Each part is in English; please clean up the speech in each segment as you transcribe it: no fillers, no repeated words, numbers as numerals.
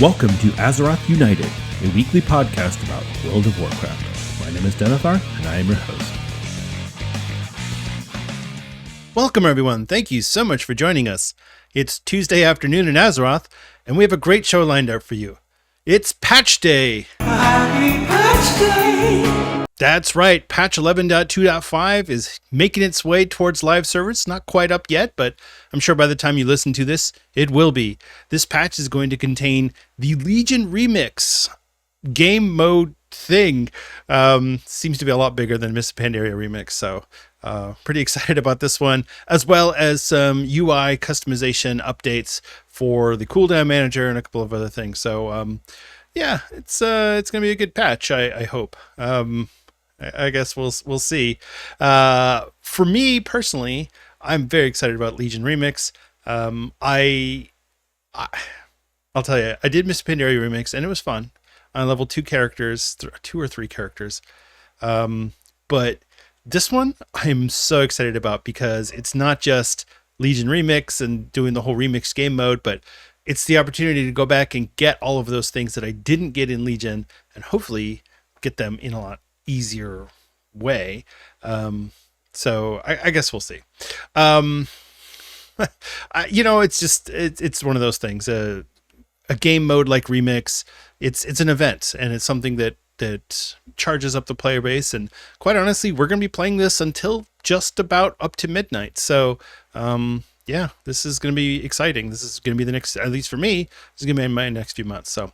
Welcome to Azeroth United, a weekly podcast about World of Warcraft. My name is Denethar, and I am your host. Welcome, everyone. Thank you so much for joining us. It's Tuesday afternoon in Azeroth, and we have a great show lined up for you. It's Patch Day! Happy Patch Day! That's right, patch 11.2.5 is making its way towards live servers. Not quite up yet, but I'm sure by the time you listen to this, it will be. This patch is going to contain the Legion Remix game mode thing. Seems to be a lot bigger than Miss Pandaria Remix, so pretty excited about this one, as well as some UI customization updates for the cooldown manager and a couple of other things. So yeah, it's going to be a good patch, I hope. I guess we'll see. For me personally, I'm very excited about Legion Remix. I'll tell you, I did Miss Pandaria Remix and it was fun. I leveled two or three characters. But this one I'm so excited about because it's not just Legion Remix and doing the whole remix game mode, but it's the opportunity to go back and get all of those things that I didn't get in Legion and hopefully get them in a lot easier way. So I guess we'll see. It's one of those things. A game mode like Remix, it's an event and it's something that charges up the player base. And quite honestly, we're going to be playing this until just about up to midnight. So yeah, this is going to be exciting. This is going to be the next, at least for me, this is going to be my next few months. So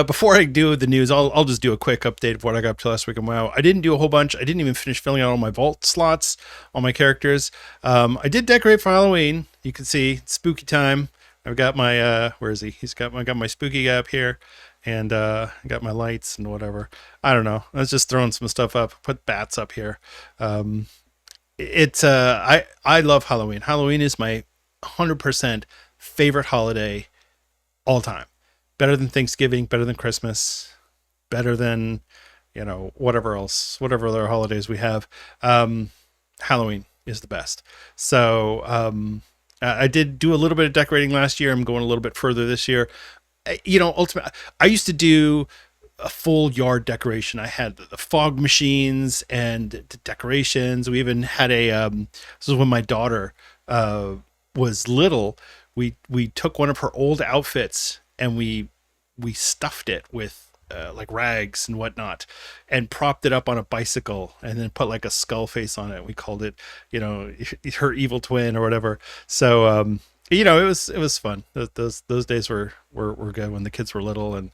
before I do the news, I'll just do a quick update of what I got up to last week in WoW. I didn't do a whole bunch. I didn't even finish filling out all my vault slots, all my characters. I did decorate for Halloween. You can see it's spooky time. I've got my where is he? I got my spooky guy up here, and I got my lights and whatever. I don't know. I was just throwing some stuff up. Put bats up here. I love Halloween. Halloween is my 100% favorite holiday all time. Better than Thanksgiving, better than Christmas, better than, whatever else, whatever other holidays we have. Halloween is the best. So I did do a little bit of decorating last year. I'm going a little bit further this year. Ultimately, I used to do a full yard decoration. I had the fog machines and the decorations. We even had this was when my daughter was little. We took one of her old outfits and we stuffed it with like rags and whatnot and propped it up on a bicycle and then put like a skull face on it. We called it, her evil twin or whatever. So, it was fun. Those days were good when the kids were little. And,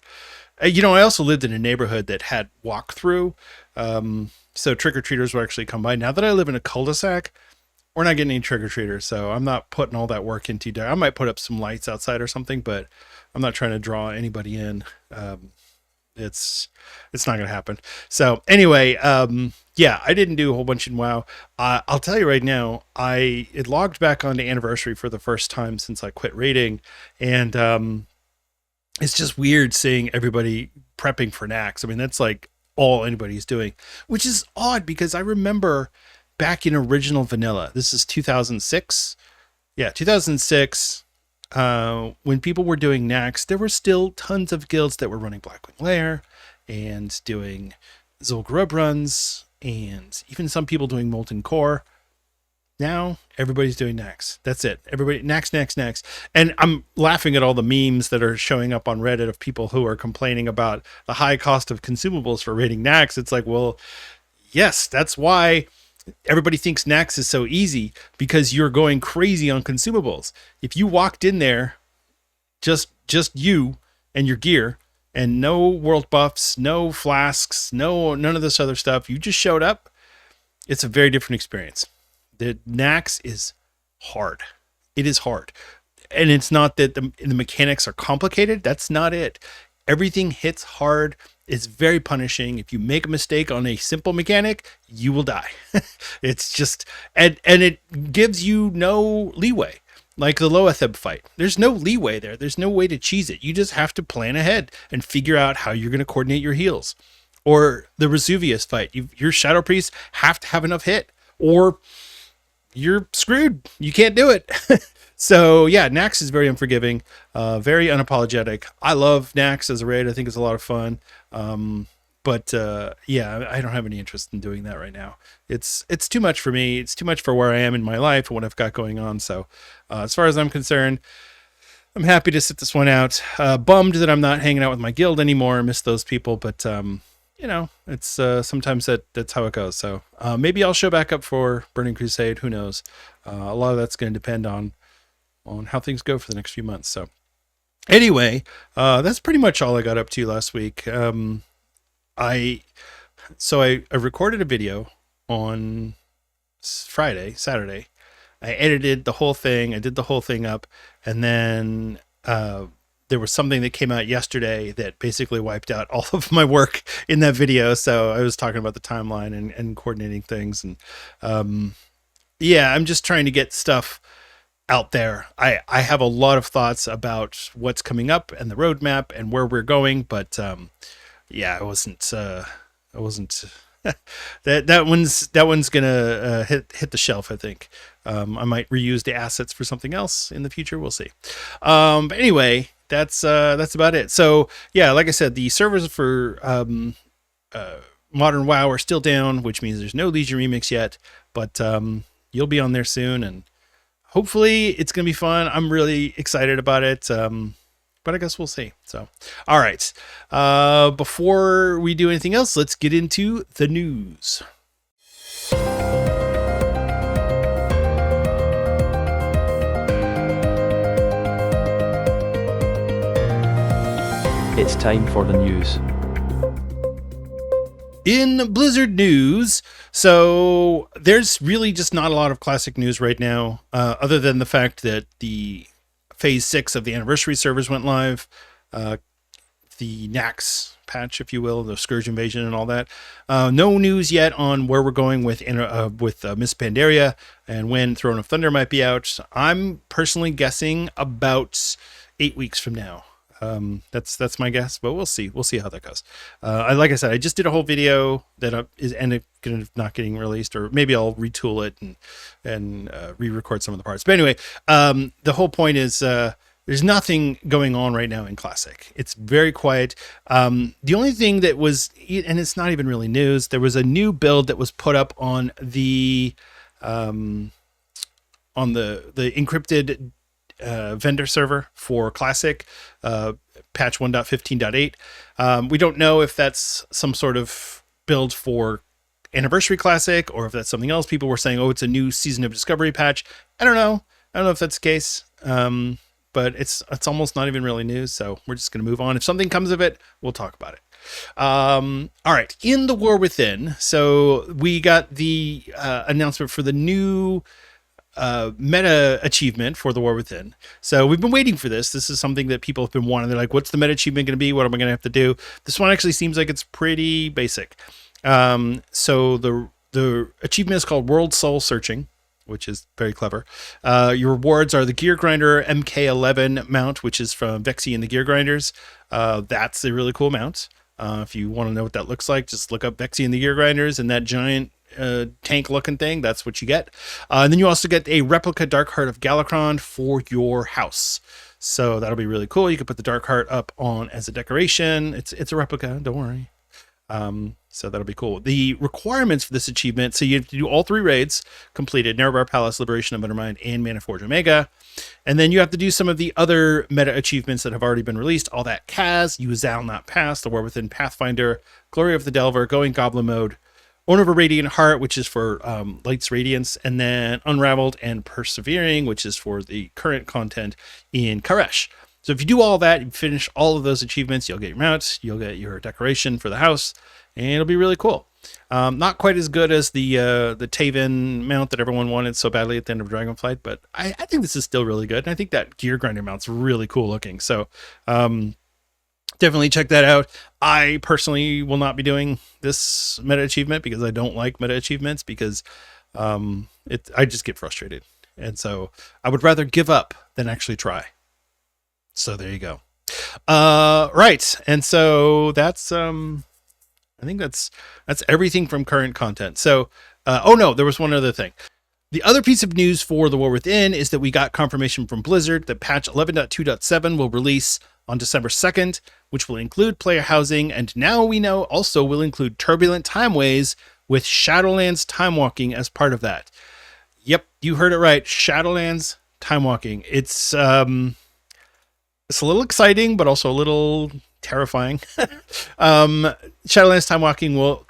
I also lived in a neighborhood that had walk-through. So trick-or-treaters would actually come by. Now that I live in a cul-de-sac, we're not getting any trick-or-treaters. So I'm not putting all that work into I might put up some lights outside or something, but I'm not trying to draw anybody in. It's not going to happen. So anyway, yeah, I didn't do a whole bunch in WoW. I'll tell you right now, it logged back onto Anniversary for the first time since I quit raiding. And it's just weird seeing everybody prepping for Nax. I mean, that's like all anybody's doing, which is odd because I remember back in original vanilla, this is 2006. Yeah, 2006. When people were doing Nax, there were still tons of guilds that were running Blackwing Lair and doing Zul'Gurub runs, and even some people doing Molten Core. Now everybody's doing Nax. That's it. Everybody Nax. And I'm laughing at all the memes that are showing up on Reddit of people who are complaining about the high cost of consumables for raiding Nax. It's like, well, yes, that's why everybody thinks Nax is so easy, because you're going crazy on consumables. If you walked in there, just you and your gear, and no world buffs, no flasks, none of this other stuff, you just showed up, it's a very different experience. The Nax is hard. It is hard. And it's not that the mechanics are complicated. That's not it. Everything hits hard. It's very punishing. If you make a mistake on a simple mechanic, you will die. It's just, and it gives you no leeway. Like the Loatheb fight, there's no leeway there. There's no way to cheese it. You just have to plan ahead and figure out how you're going to coordinate your heals. Or the Vesuvius fight, your Shadow Priests have to have enough hit, or you're screwed. You can't do it. So yeah, Nax is very unforgiving, very unapologetic. I love Nax as a raid. I think it's a lot of fun. But yeah, I don't have any interest in doing that right now. It's too much for me. It's too much for where I am in my life and what I've got going on. So as far as I'm concerned, I'm happy to sit this one out. Bummed that I'm not hanging out with my guild anymore. I miss those people, but it's sometimes that's how it goes. So maybe I'll show back up for Burning Crusade. Who knows? A lot of that's going to depend on how things go for the next few months. So anyway, that's pretty much all I got up to last week. I recorded a video on Saturday. I edited the whole thing. I did the whole thing up, and then there was something that came out yesterday that basically wiped out all of my work in that video. So I was talking about the timeline and coordinating things, and yeah, I'm just trying to get stuff out there. I have a lot of thoughts about what's coming up and the roadmap and where we're going, but yeah, I wasn't that one's gonna hit the shelf. I think I might reuse the assets for something else in the future. We'll see. But anyway, that's about it. So yeah, like I said, the servers for Modern WoW are still down, which means there's no Legion Remix yet, but you'll be on there soon, and hopefully it's gonna be fun. I'm really excited about it. But I guess we'll see. So, all right. Before we do anything else, let's get into the news. It's time for the news. In Blizzard news, so there's really just not a lot of classic news right now, other than the fact that the Phase 6 of the anniversary servers went live, the Nax patch, if you will, the Scourge Invasion and all that. No news yet on where we're going with Miss Pandaria and when Throne of Thunder might be out. I'm personally guessing about 8 weeks from now. That's my guess, but we'll see. We'll see how that goes. Like I said, I just did a whole video that is ended up not getting released, or maybe I'll retool it and re-record some of the parts. But anyway, the whole point is there's nothing going on right now in Classic. It's very quiet. The only thing that was, and it's not even really news, there was a new build that was put up on the encrypted vendor server for Classic, patch 1.15.8. We don't know if that's some sort of build for Anniversary Classic, or if that's something else. People were saying, oh, it's a new Season of Discovery patch. I don't know if that's the case. But it's almost not even really news, so we're just going to move on. If something comes of it, we'll talk about it. All right, in the War Within, so we got the announcement for the new meta achievement for the War Within. So we've been waiting for this. This is something that people have been wanting. They're like, what's the meta achievement going to be? What am I going to have to do? This one actually seems like it's pretty basic. So the achievement is called World Soul Searching, which is very clever. Your rewards are the Gear Grinder MK11 mount, which is from Vexy and the Gear Grinders. That's a really cool mount. If you want to know what that looks like, just look up Vexy and the Gear Grinders and that giant tank looking thing. That's what you get. And then you also get a replica Dark Heart of Galakron for your house. So that'll be really cool. You can put the Dark Heart up on as a decoration. It's a replica, don't worry. So that'll be cool. The requirements for this achievement, so you have to do all 3 raids completed: Nerebar Palace, Liberation of Undermind, and Mana Forge Omega. And then you have to do some of the other meta achievements that have already been released. All that Kaz, You Zal Not Pass, The War Within Pathfinder, Glory of the Delver, Going Goblin Mode, Owner of a Radiant Heart, which is for Light's Radiance, and then Unraveled and Persevering, which is for the current content in Karesh. So if you do all that, you finish all of those achievements, you'll get your mounts, you'll get your decoration for the house, and it'll be really cool. Not quite as good as the Taven mount that everyone wanted so badly at the end of Dragonflight, but I think this is still really good. And I think that Gear Grinder mount's really cool looking. So definitely check that out. I personally will not be doing this meta achievement because I don't like meta achievements, because I just get frustrated. And so I would rather give up than actually try. So there you go. Right. And so that's I think that's everything from current content. So oh no, there was one other thing. The other piece of news for The War Within is that we got confirmation from Blizzard that patch 11.2.7 will release on December 2nd, which will include player housing, and now we know also will include turbulent timeways with Shadowlands time walking as part of that. Yep, you heard it right. Shadowlands time walking. It's a little exciting, but also a little terrifying. Shadowlands time walking will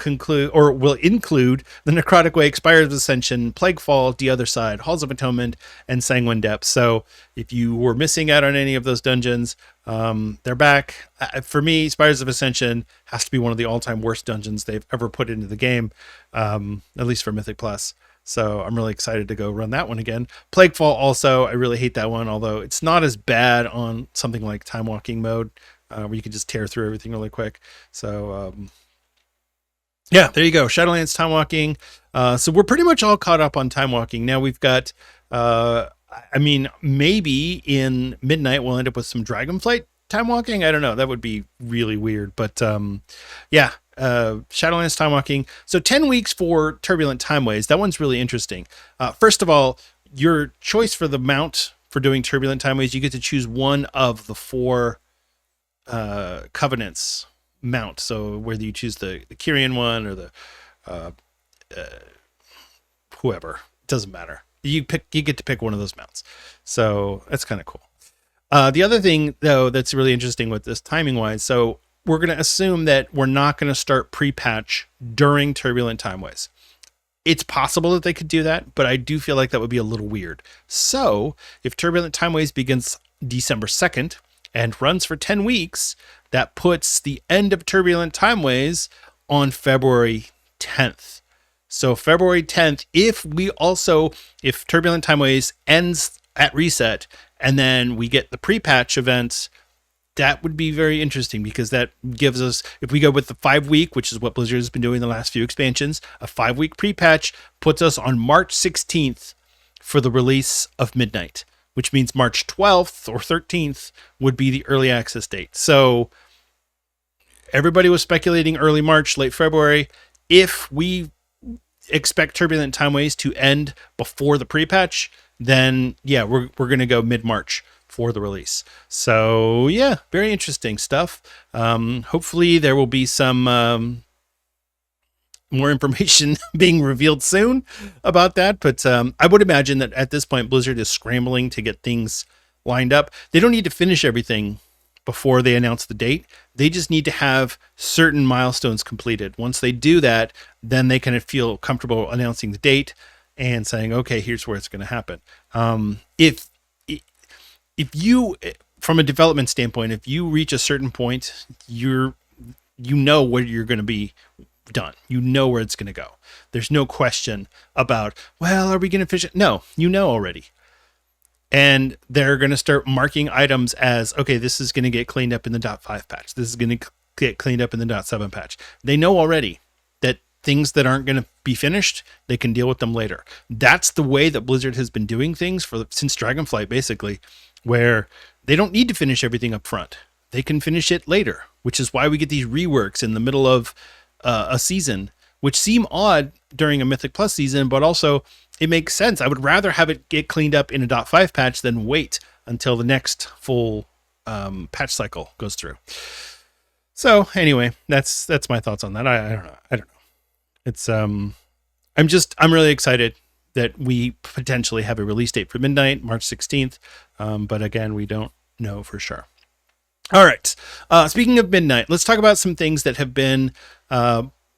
include the Necrotic Way, Spires of Ascension, Plaguefall, The Other Side, Halls of Atonement, and Sanguine Depths. So if you were missing out on any of those dungeons, they're back. For me, Spires of Ascension has to be one of the all-time worst dungeons they've ever put into the game, at least for Mythic Plus. So I'm really excited to go run that one again. Plaguefall also, I really hate that one, although it's not as bad on something like time walking mode, where you can just tear through everything really quick. So yeah, there you go. Shadowlands time walking. So we're pretty much all caught up on time walking. Now we've got, maybe in Midnight we'll end up with some Dragonflight time walking. I don't know. That would be really weird. But yeah, Shadowlands time walking. So 10 weeks for Turbulent Timeways. That one's really interesting. First of all, your choice for the mount for doing Turbulent Timeways, you get to choose one of the 4 Covenants mount. So whether you choose the Kyrian one or the whoever, it doesn't matter. You get to pick one of those mounts. So that's kind of cool. The other thing though that's really interesting with this timing wise, so we're going to assume that we're not going to start pre-patch during Turbulent Timeways. It's possible that they could do that, but I do feel like that would be a little weird. So if Turbulent Timeways begins December 2nd and runs for 10 weeks, that puts the end of Turbulent Timeways on February 10th. So February 10th, if Turbulent Timeways ends at reset and then we get the pre-patch events, that would be very interesting because that gives us, if we go with the 5-week, which is what Blizzard has been doing the last few expansions, a 5-week pre-patch puts us on March 16th for the release of Midnight, which means March 12th or 13th would be the early access date. So everybody was speculating early March, late February. If we expect Turbulent Timeways to end before the pre-patch, then yeah, we're going to go mid-March for the release. So yeah, very interesting stuff. Hopefully there will be some more information being revealed soon about that. But I would imagine that at this point, Blizzard is scrambling to get things lined up. They don't need to finish everything before they announce the date. They just need to have certain milestones completed. Once they do that, then they can feel comfortable announcing the date and saying, okay, here's where it's going to happen. If you, from a development standpoint, if you reach a certain point, you know where you're going to be done. You know where it's going to go. There's no question about, well, are we going to finish it? No, you know already. And they're going to start marking items as, okay, this is going to get cleaned up in the .5 patch. This is going to get cleaned up in the .7 patch. They know already that things that aren't going to be finished, they can deal with them later. That's the way that Blizzard has been doing things since Dragonflight, basically, where they don't need to finish everything up front. They can finish it later, which is why we get these reworks in the middle of a season, which seem odd during a Mythic Plus season, but also it makes sense. I would rather have it get cleaned up in a .5 patch than wait until the next full patch cycle goes through. So anyway, that's my thoughts on that. I don't know. It's I'm really excited that we potentially have a release date for Midnight, March 16th. But again, we don't know for sure. All right. Speaking of Midnight, let's talk about some things that have been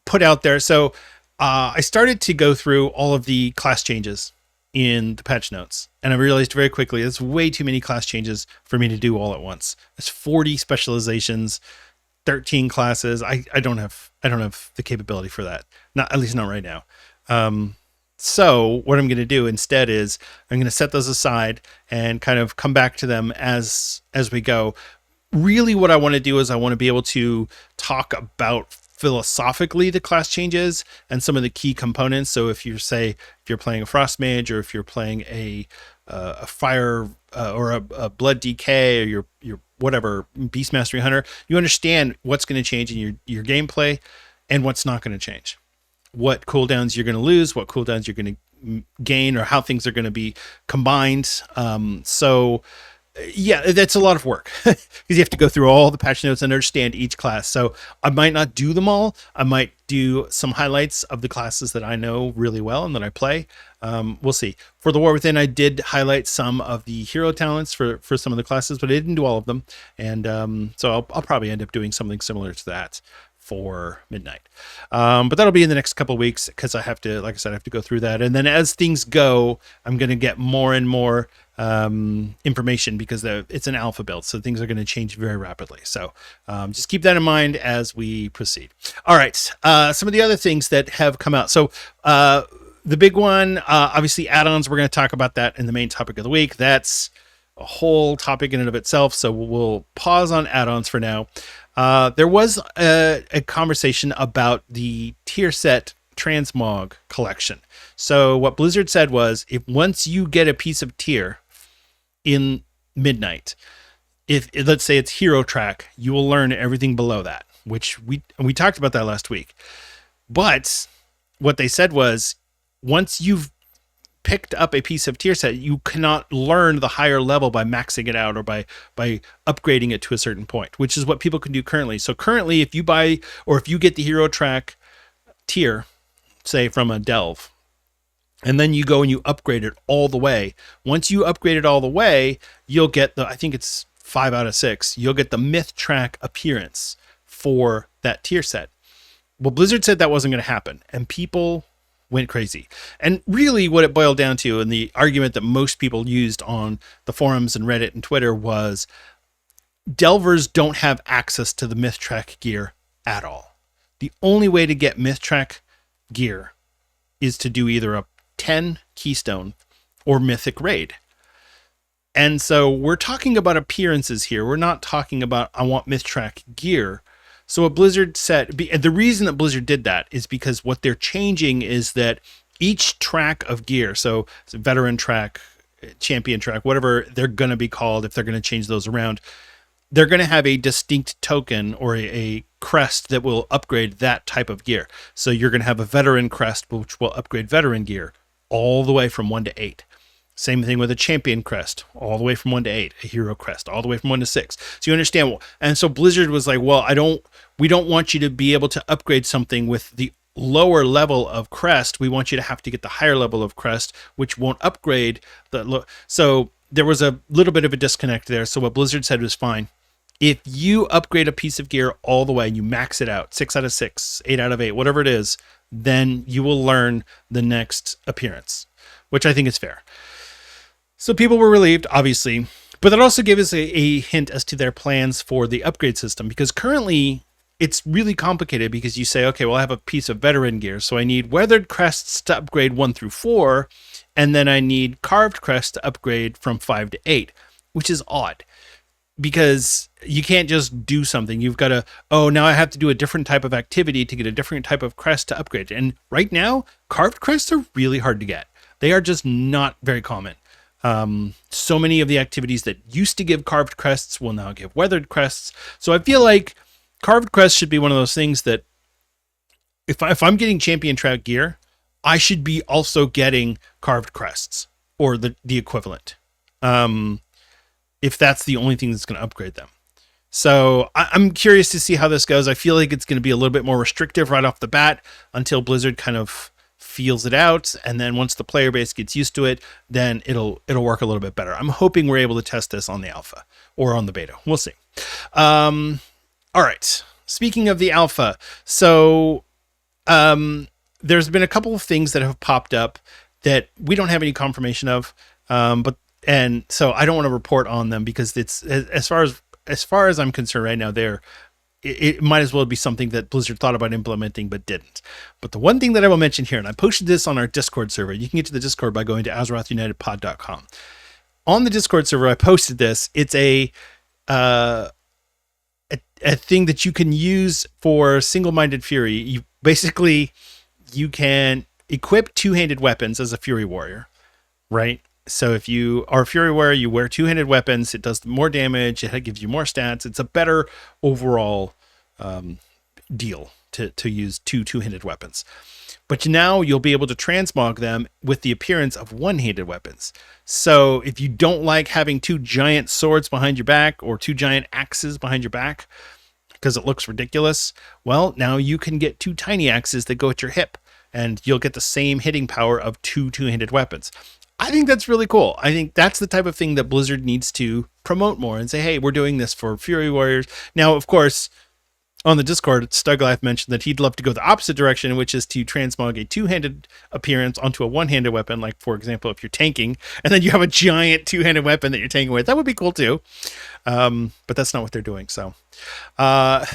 put out there. So I started to go through all of the class changes in the patch notes, and I realized very quickly it's way too many class changes for me to do all at once. It's 40 specializations, 13 classes. I don't have the capability for that. At least not right now. So what I'm going to do instead is I'm going to set those aside and kind of come back to them as we go. Really what I want to do is I want to be able to talk about philosophically the class changes and some of the key components. So if you're playing a Frost Mage, or if you're playing a Fire or a Blood DK, or your whatever Beast Mastery Hunter, you understand what's going to change in your gameplay and what's not going to change. What cooldowns you're going to lose, what cooldowns you're going to gain or how things are going to be combined. So yeah, that's a lot of work because you have to go through all the patch notes and understand each class. So I might not do them all. I might do some highlights of the classes that I know really well and that I play. We'll see. For the War Within, I did highlight some of the hero talents for some of the classes, but I didn't do all of them. And so I'll probably end up doing something similar to that for Midnight. But that'll be in the next couple of weeks because I have to, like I said, I have to go through that. And then as things go, I'm going to get more and more information because it's an alpha build, so things are going to change very rapidly. So just keep that in mind as we proceed. All right, some of the other things that have come out. So the big one, obviously add-ons. We're going to talk about that in the main topic of the week. That's a whole topic in and of itself, so we'll pause on add-ons for now. There was a conversation about the tier set transmog collection. So what Blizzard said was, if once you get a piece of tier in Midnight, if let's say it's hero track, you will learn everything below that, which we talked about that last week. But what they said was, once you've picked up a piece of tier set, you cannot learn the higher level by maxing it out or by upgrading it to a certain point, which is what people can do currently. So currently, if you buy or if you get the hero track tier, say from a delve, and then you go and you upgrade it all the way. Once you upgrade it all the way, you'll get I think it's 5 out of 6, you'll get the myth track appearance for that tier set. Well, Blizzard said that wasn't going to happen, and people went crazy. And really what it boiled down to, and the argument that most people used on the forums and Reddit and Twitter, was delvers don't have access to the myth track gear at all. The only way to get myth track gear is to do either a 10 keystone or mythic raid. And so we're talking about appearances here. We're not talking about, I want myth track gear. So what Blizzard said, the reason that Blizzard did that is because what they're changing is that each track of gear, so veteran track, champion track, whatever they're going to be called, if they're going to change those around, they're going to have a distinct token or a crest that will upgrade that type of gear. So you're going to have a veteran crest, which will upgrade veteran gear all the way from 1 to 8. Same thing with a champion crest, all the way from 1 to 8, a hero crest, all the way from 1 to 6. So you understand. And so Blizzard was like, well, we don't want you to be able to upgrade something with the lower level of crest. We want you to have to get the higher level of crest, which won't upgrade so there was a little bit of a disconnect there. So what Blizzard said was fine. If you upgrade a piece of gear all the way and you max it out, 6 out of 6, 8 out of 8, whatever it is, then you will learn the next appearance, which I think is fair. So people were relieved, obviously, but that also gave us a hint as to their plans for the upgrade system, because currently it's really complicated because you say, okay, well, I have a piece of veteran gear, so I need weathered crests to upgrade 1 through 4, and then I need carved crests to upgrade from 5 to 8, which is odd because you can't just do something. You've got to, now I have to do a different type of activity to get a different type of crest to upgrade. And right now, carved crests are really hard to get. They are just not very common. So many of the activities that used to give carved crests will now give weathered crests. So I feel like carved crests should be one of those things that if I'm getting champion track gear, I should be also getting carved crests or the equivalent. If that's the only thing that's going to upgrade them. So I'm curious to see how this goes. I feel like it's going to be a little bit more restrictive right off the bat until Blizzard kind of feels it out, and then once the player base gets used to it, then it'll work a little bit better. I'm hoping we're able to test this on the alpha or on the beta. We'll see. All right. Speaking of the alpha, so there's been a couple of things that have popped up that we don't have any confirmation of, and so I don't want to report on them because it's as far as I'm concerned right now, it might as well be something that Blizzard thought about implementing but didn't. But the one thing that I will mention here, and I posted this on our Discord server. You can get to the Discord by going to AzerothUnitedPod.com. On the Discord server, I posted this. It's a thing that you can use for single-minded fury. You can equip two-handed weapons as a fury warrior, right? So if you are a fury warrior, you wear two-handed weapons. It does more damage. It gives you more stats. It's a better overall deal to use two-handed weapons. But now you'll be able to transmog them with the appearance of one-handed weapons. So if you don't like having two giant swords behind your back or two giant axes behind your back because it looks ridiculous, well, now you can get two tiny axes that go at your hip, and you'll get the same hitting power of two-handed weapons. I think that's really cool. I think that's the type of thing that Blizzard needs to promote more and say, hey, we're doing this for Fury Warriors. Now, of course, on the Discord, Stuglife mentioned that he'd love to go the opposite direction, which is to transmog a two-handed appearance onto a one-handed weapon. Like, for example, if you're tanking, and then you have a giant two-handed weapon that you're tanking with, that would be cool too. But that's not what they're doing. So, there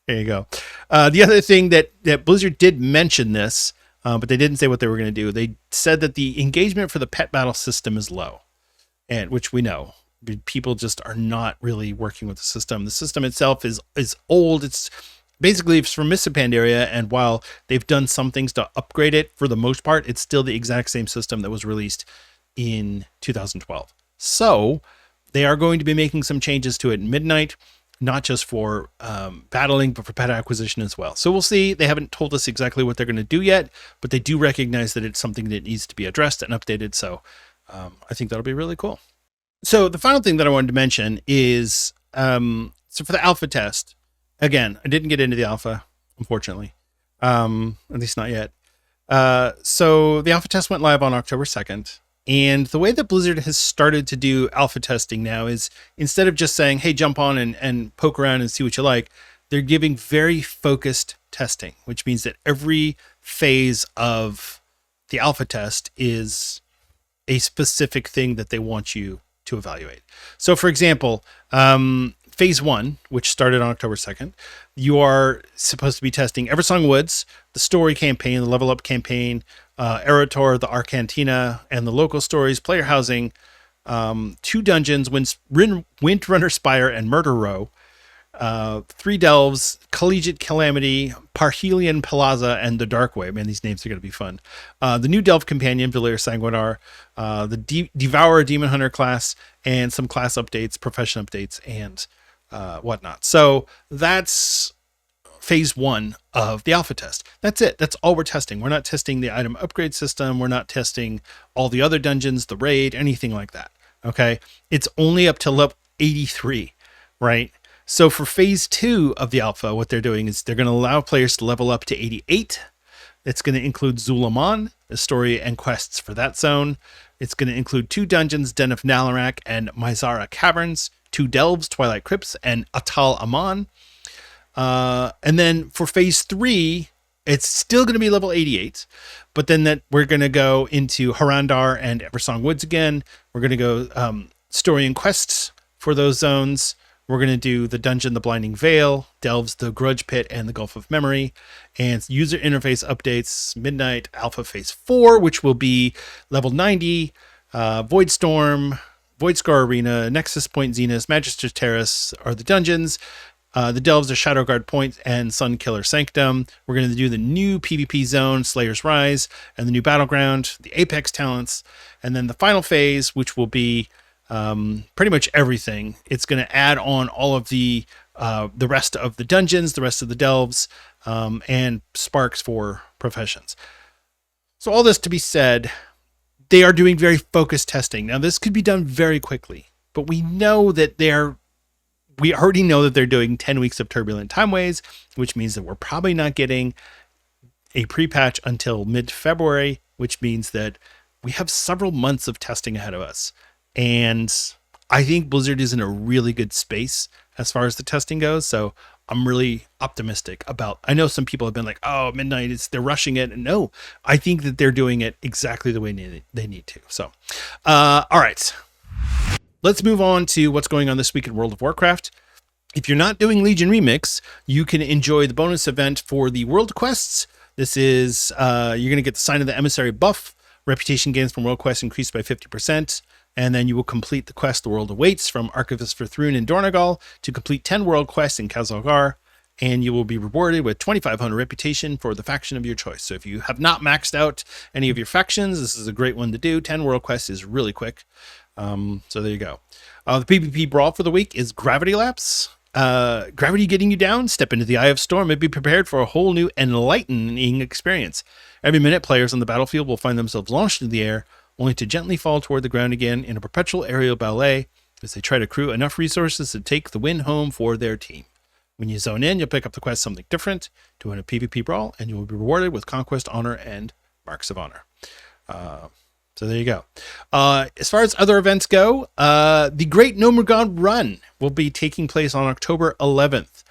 you go. The other thing that Blizzard did mention this, but they didn't say what they were going to do. They said that the engagement for the pet battle system is low, and which we know. People just are not really working with the system. The system itself is old. It's basically from Mists of Pandaria, and while they've done some things to upgrade it, for the most part, it's still the exact same system that was released in 2012. So they are going to be making some changes to it in Midnight, not just for battling, but for pet acquisition as well. So we'll see. They haven't told us exactly what they're going to do yet, but they do recognize that it's something that needs to be addressed and updated. So I think that'll be really cool. So the final thing that I wanted to mention is, so for the alpha test, again, I didn't get into the alpha, unfortunately, at least not yet. So the alpha test went live on October 2nd. And the way that Blizzard has started to do alpha testing now is, instead of just saying, hey, jump on and poke around and see what you like, they're giving very focused testing, which means that every phase of the alpha test is a specific thing that they want you to evaluate. So for example, phase 1, which started on October 2nd, you are supposed to be testing Eversong Woods, the story campaign, the level up campaign, Eretor, the Arcantina, and the local stories, player housing, 2 dungeons, Windrunner Spire and Murder Row, 3 delves, Collegiate Calamity, Parhelion Plaza, and the Dark Way. Man, these names are going to be fun. The new Delve Companion, Valir Sanguinar, the Devourer Demon Hunter class, and some class updates, profession updates, and whatnot. So that's phase 1 of the alpha test. That's it. That's all we're testing. We're not testing the item upgrade system. We're not testing all the other dungeons, the raid, anything like that. Okay. It's only up to level 83, right? So for phase 2 of the alpha, what they're doing is they're going to allow players to level up to 88. It's going to include Zulaman, the story and quests for that zone. It's going to include 2 dungeons, Den of Nalarak and Mizara Caverns, 2 delves, Twilight Crypts, and Atal Aman. And then for phase 3, it's still going to be level 88, but then that we're going to go into Harandar and Eversong Woods again. We're going to go story and quests for those zones. We're going to do the dungeon, the Blinding Veil, delves, the Grudge Pit, and the Gulf of Memory, and user interface updates, Midnight Alpha Phase 4, which will be level 90, Voidstorm, Voidscar Arena, Nexus Point Zenith, Magister's Terrace are the dungeons. The delves are Shadowguard Point and Sunkiller Sanctum. We're going to do the new PvP zone, Slayer's Rise, and the new Battleground, the Apex talents, and then the final phase, which will be pretty much everything. It's going to add on all of the rest of the dungeons, the rest of the delves, and sparks for professions. So all this to be said, they are doing very focused testing. Now this could be done very quickly, but we know that we already know that they're doing 10 weeks of Turbulent Timeways, which means that we're probably not getting a pre-patch until mid-February, which means that we have several months of testing ahead of us. And I think Blizzard is in a really good space as far as the testing goes. So I'm really optimistic about, I know some people have been like, oh, Midnight, they're rushing it. And no, I think that they're doing it exactly the way they need to. So, all right. Let's move on to what's going on this week in World of Warcraft. If you're not doing Legion Remix, you can enjoy the bonus event for the World Quests. This is, you're going to get the Sign of the Emissary buff. Reputation gains from World Quests increased by 50%. And then you will complete the quest The World Awaits from Archivist for Thrune in Dornagal to complete 10 world quests in Khazalgar. And you will be rewarded with 2,500 reputation for the faction of your choice. So if you have not maxed out any of your factions, this is a great one to do. 10 world quests is really quick. So there you go. The PvP brawl for the week is Gravity Lapse. Gravity getting you down? Step into the eye of storm and be prepared for a whole new enlightening experience. Every minute, players on the battlefield will find themselves launched into the air, only to gently fall toward the ground again in a perpetual aerial ballet as they try to accrue enough resources to take the win home for their team. When you zone in, you'll pick up the quest Something Different to win a PvP brawl, and you will be rewarded with Conquest, Honor, and Marks of Honor. So there you go. As far as other events go, the Great Gnomergon Run will be taking place on October 11th.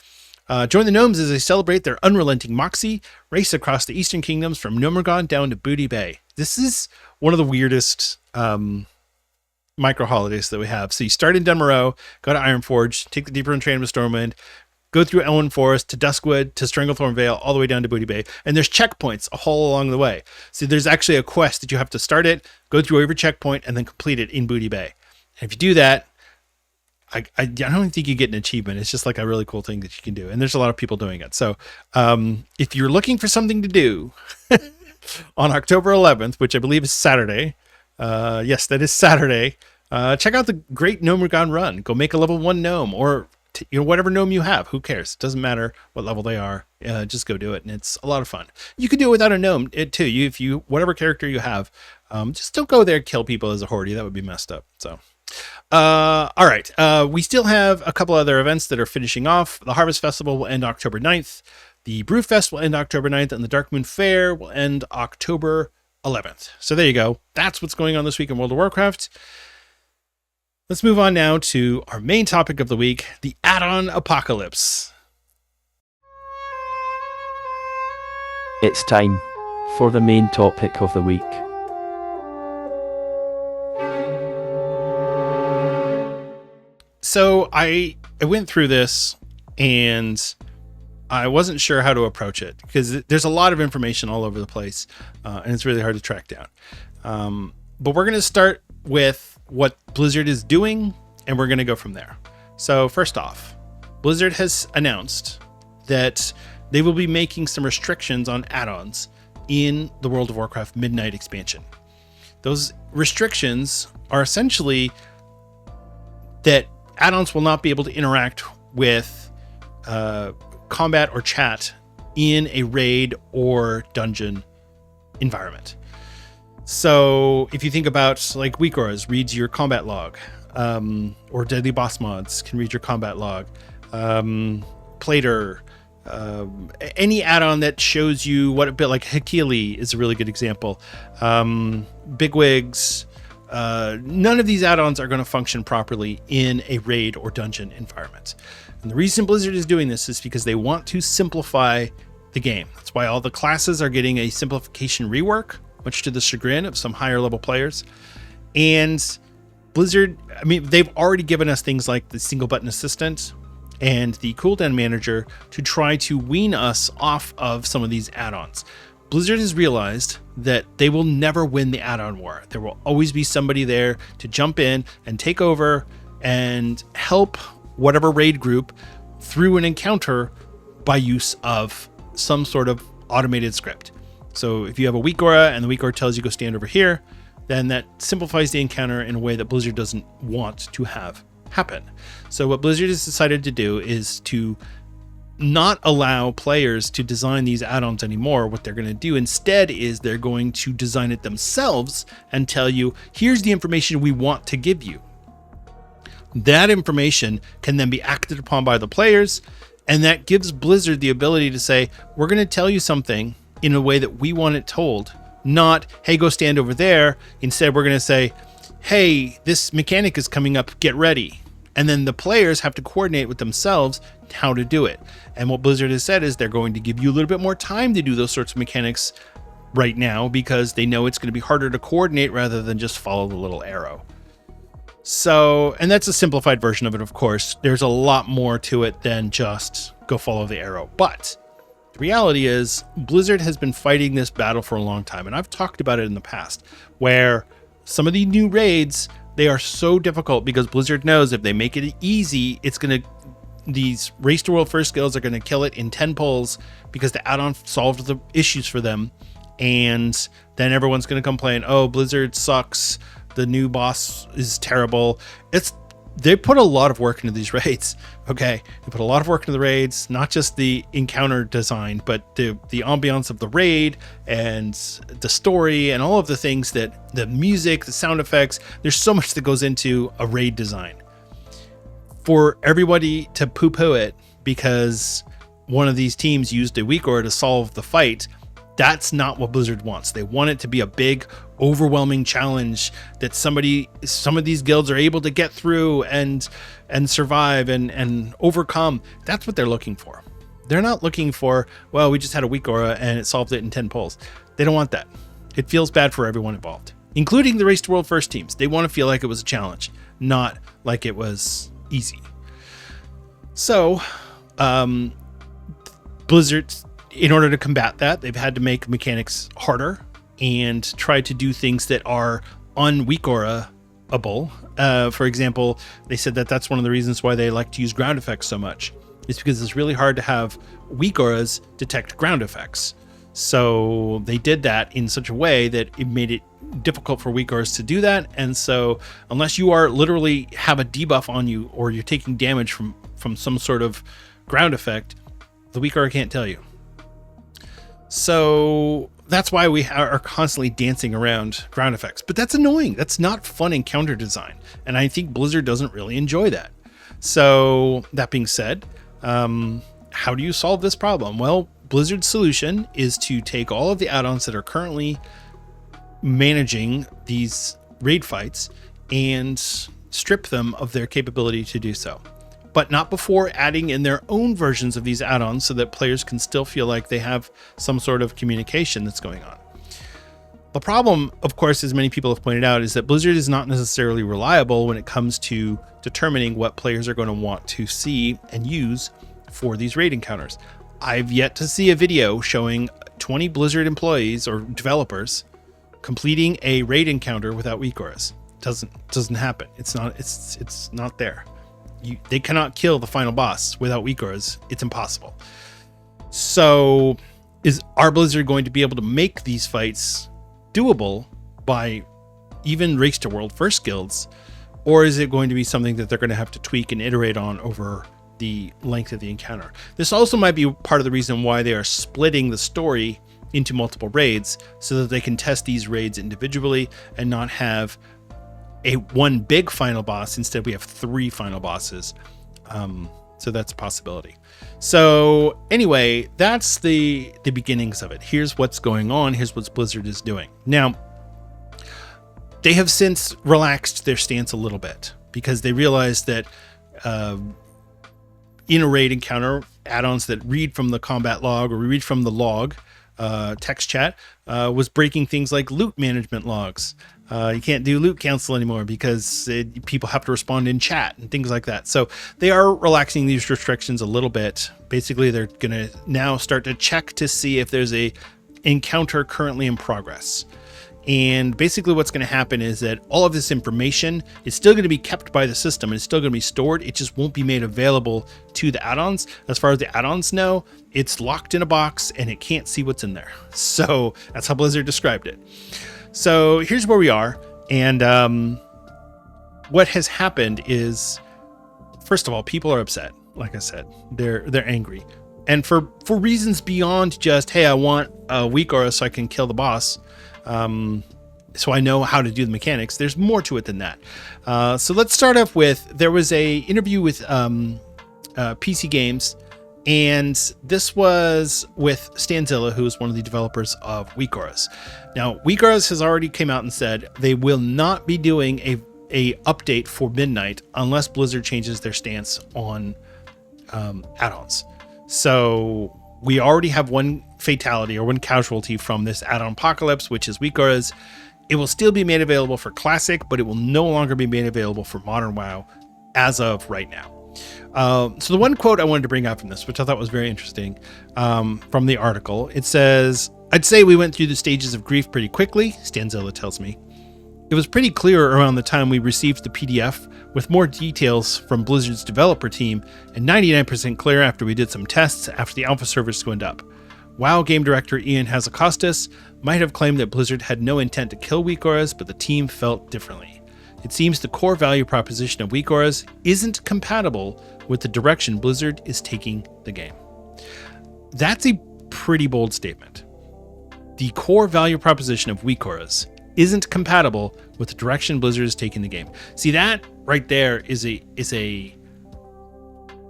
Join the gnomes as they celebrate their unrelenting moxie, race across the Eastern Kingdoms from Gnomergon down to Booty Bay. This is one of the weirdest micro holidays that we have. So you start in Dunmorrow, go to Ironforge, take the Deeper Train to Stormwind, go through Elwyn Forest to Duskwood to Stranglethorn Vale, all the way down to Booty Bay. And there's checkpoints all along the way. So there's actually a quest that you have to start it, go through every checkpoint, and then complete it in Booty Bay. And if you do that, I don't think you get an achievement. It's just like a really cool thing that you can do. And there's a lot of people doing it. So if you're looking for something to do on October 11th, which I believe is Saturday, yes, that is Saturday, check out the Great Gnomergon Run. Go make a level 1 gnome, or whatever gnome you have. Who cares? It doesn't matter what level they are. Just go do it, and it's a lot of fun. You can do it without a gnome too. If you whatever character you have, just don't go there and kill people as a horde. That would be messed up. So all right, we still have a couple other events that are finishing off. The Harvest Festival will end October 9th. The Brewfest will end October 9th, and the Dark Moon Fair will end October 11th. So there you go. That's what's going on this week in World of Warcraft. Let's move on now to our main topic of the week, the add-on apocalypse. It's time for the main topic of the week. So I went through this and I wasn't sure how to approach it because there's a lot of information all over the place and it's really hard to track down. But we're going to start with what Blizzard is doing, and we're going to go from there. So first off, Blizzard has announced that they will be making some restrictions on add-ons in the World of Warcraft Midnight expansion. Those restrictions are essentially that add-ons will not be able to interact with combat or chat in a raid or dungeon environment. So if you think about like Weak Auras reads your combat log, or Deadly Boss Mods can read your combat log, Plater, any add-on that shows you what a bit like Hakili is a really good example. Bigwigs, none of these add-ons are going to function properly in a raid or dungeon environment. And the reason Blizzard is doing this is because they want to simplify the game. That's why all the classes are getting a simplification rework, much to the chagrin of some higher level players. And Blizzard, I mean, they've already given us things like the single button assistant and the cooldown manager to try to wean us off of some of these add-ons. Blizzard has realized that they will never win the add-on war. There will always be somebody there to jump in and take over and help whatever raid group through an encounter by use of some sort of automated script. So if you have a weak aura and the weak aura tells you go stand over here, then that simplifies the encounter in a way that Blizzard doesn't want to have happen. So what Blizzard has decided to do is to not allow players to design these add-ons anymore. What they're going to do instead is they're going to design it themselves and tell you, here's the information we want to give you. That information can then be acted upon by the players, and that gives Blizzard the ability to say, we're going to tell you something in a way that we want it told, not, hey, go stand over there. Instead, we're going to say, hey, this mechanic is coming up, get ready. And then the players have to coordinate with themselves how to do it. And what Blizzard has said is they're going to give you a little bit more time to do those sorts of mechanics right now because they know it's going to be harder to coordinate rather than just follow the little arrow. So, and that's a simplified version of it, of course. There's a lot more to it than just go follow the arrow. But the reality is Blizzard has been fighting this battle for a long time. And I've talked about it in the past where some of the new raids, they are so difficult because Blizzard knows if they make it easy, these Race to World First skills are going to kill it in 10 pulls because the add-on solved the issues for them. And then everyone's going to complain, oh, Blizzard sucks. The new boss is terrible. It's they put a lot of work into these raids. Okay, they put a lot of work into the raids, not just the encounter design, but the ambiance of the raid and the story and all of the things that the music, the sound effects. There's so much that goes into a raid design. For everybody to poo-poo it because one of these teams used a weak aura to solve the fight, that's not what Blizzard wants. They want it to be a big, overwhelming challenge that some of these guilds are able to get through and survive and overcome. That's what they're looking for. They're not looking for, well, we just had a weak aura and it solved it in 10 pulls. They don't want that. It feels bad for everyone involved, including the Race to World First teams. They want to feel like it was a challenge, not like it was easy. So, Blizzard, in order to combat that, they've had to make mechanics harder and try to do things that are un-weak aura-able. For example, they said that that's one of the reasons why they like to use ground effects so much. It's because it's really hard to have weak auras detect ground effects. So they did that in such a way that it made it difficult for weak auras to do that. And so unless you are literally have a debuff on you or you're taking damage from some sort of ground effect, the weak aura can't tell you. So that's why we are constantly dancing around ground effects. But that's annoying. That's not fun encounter design. And I think Blizzard doesn't really enjoy that. So that being said, how do you solve this problem? Well, Blizzard's solution is to take all of the add-ons that are currently managing these raid fights and strip them of their capability to do so, but not before adding in their own versions of these add-ons so that players can still feel like they have some sort of communication that's going on. The problem, of course, as many people have pointed out, is that Blizzard is not necessarily reliable when it comes to determining what players are going to want to see and use for these raid encounters. I've yet to see a video showing 20 Blizzard employees or developers completing a raid encounter without weak auras. Doesn't happen. It's not there. They cannot kill the final boss without weak auras. It's impossible. So are Blizzard going to be able to make these fights doable by even Race to World First guilds, or is it going to be something that they're going to have to tweak and iterate on over the length of the encounter? This also might be part of the reason why they are splitting the story into multiple raids so that they can test these raids individually and not have one big final boss. Instead, we have 3 final bosses. So that's a possibility. So anyway, that's the beginnings of it. Here's what's going on. Here's what Blizzard is doing. Now, they have since relaxed their stance a little bit because they realized that in a raid encounter, add-ons that read from the combat log or read from the log text chat was breaking things like loot management logs. You can't do loot cancel anymore because people have to respond in chat and things like that. So they are relaxing these restrictions a little bit. Basically, they're going to now start to check to see if there's a encounter currently in progress. And basically what's going to happen is that all of this information is still going to be kept by the system and it's still going to be stored. It just won't be made available to the add-ons. As far as the add-ons know, it's locked in a box and it can't see what's in there. So that's how Blizzard described it. So here's where we are. And what has happened is, first of all, people are upset. Like I said, they're angry. And for reasons beyond just, hey, I want a weak aura so I can kill the boss. So I know how to do the mechanics. There's more to it than that. So let's start off with, there was a interview with PC Games, and this was with Stanzilla, who is one of the developers of weak auras. Now, weak auras has already came out and said they will not be doing a update for Midnight unless Blizzard changes their stance on add-ons. So we already have one fatality or one casualty from this add-on apocalypse, which is weak auras. It will still be made available for Classic, but it will no longer be made available for Modern WoW as of right now. So the one quote I wanted to bring out from this, which I thought was very interesting, from the article, it says, "I'd say we went through the stages of grief pretty quickly," Stanzilla tells me. "It was pretty clear around the time we received the PDF with more details from Blizzard's developer team, and 99% clear after we did some tests after the alpha servers went up. WoW game director Ian Hazacostas might have claimed that Blizzard had no intent to kill weak auras, but the team felt differently. It seems the core value proposition of weak auras isn't compatible with the direction Blizzard is taking the game. That's a pretty bold statement. The core value proposition of weak auras isn't compatible with the direction Blizzard is taking the game. See, that right there is